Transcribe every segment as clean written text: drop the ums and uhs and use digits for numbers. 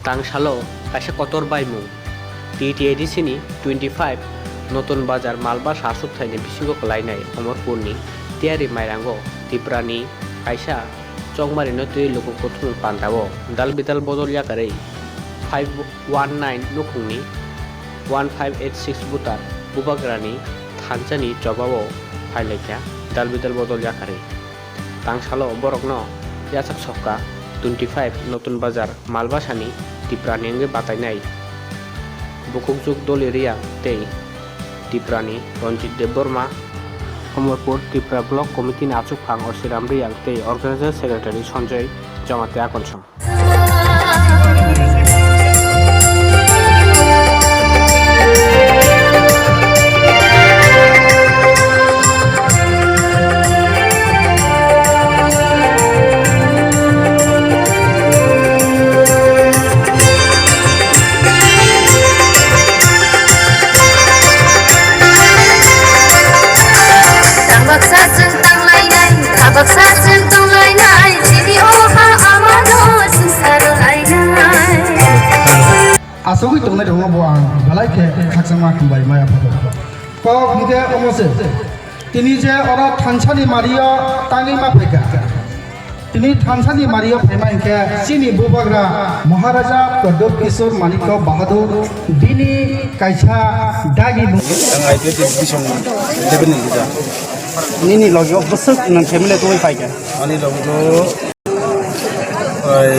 তাংসালো কাছে কতর বাইমু টিটিএডিসিনি 25 নতুন বাজার মালবা সাসুক থাইনে বিসিঙ্গ কলাইনাই অমরপুরনি তিয়ারি মাইরাঙ্গো ত্রিপুরানি কাইসা চংমারিनो তুই লোক কথুম পান্দাবো দাল বিদাল বদল ইয়াকারে 519 লুকুংনি 1586 বুতার বুবাগ্রানি থানচানি চবাবো ফাইলেখ্যা দাল বিদাল বদল ইয়াকারে তাংসালো বরকনো ইয়াসাক সক্কা 25 নতুন বাজার মালবাসানি ত্রিপুরানিঙ্গে বাতাইনাই বুকুকजुग दल एरिया तेई ত্রিপুরানি रंजित देबबर्मा अमरपुर त्रिपुरा ब्लक कमिटिनि आचुकफां असिराम रियां तेई अर्गानाइजार secretary Sanjay Jamaate आकन्सम asogui tongnai dong bo ang balai ke khaksama khumbai maya photo ko bide omose tini je ora thansani mario tangi ma pheka tini thansani mario phema ke sini bubagra maharaja pradop kishore manikko bahadur dini kaisa dagi angai te division level ni kita nini logyo besok nang family to pai ka ani logyo ai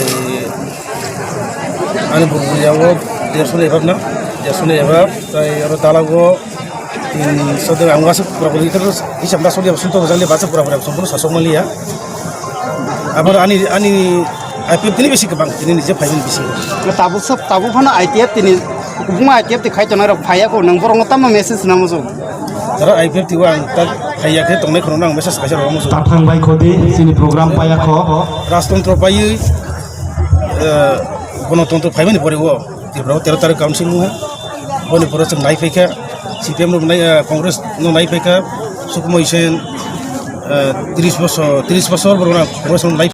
ani buyawo dersone evap na dersone evap tai aro talago in sode angwas propoli terus hisab na sode sunto jale baca pura pura সম্পূর্ণ শাসক মালিয়া আবার ani IPF তিনি বেশি কম তিনি নিজে file বেশি tabu phana ITF tini buma ITF te khai tonai rok phaya ko nang borong tam message na mo তারা IPF tiwa ang tak hayake tongnai khono nang message kaisa ro mo tathang bai khodi sini program paya ko রাজতন্ত্র পাই গণতন্ত্র ফাইমানি পরে ও 13 তারিখ council নুহে বনি পরে নাই ফাইকা CPM no নাই Congress no নাই ফাইকা সুকুময় সেন 30 বছর বড় না কংগ্রেস নো নাই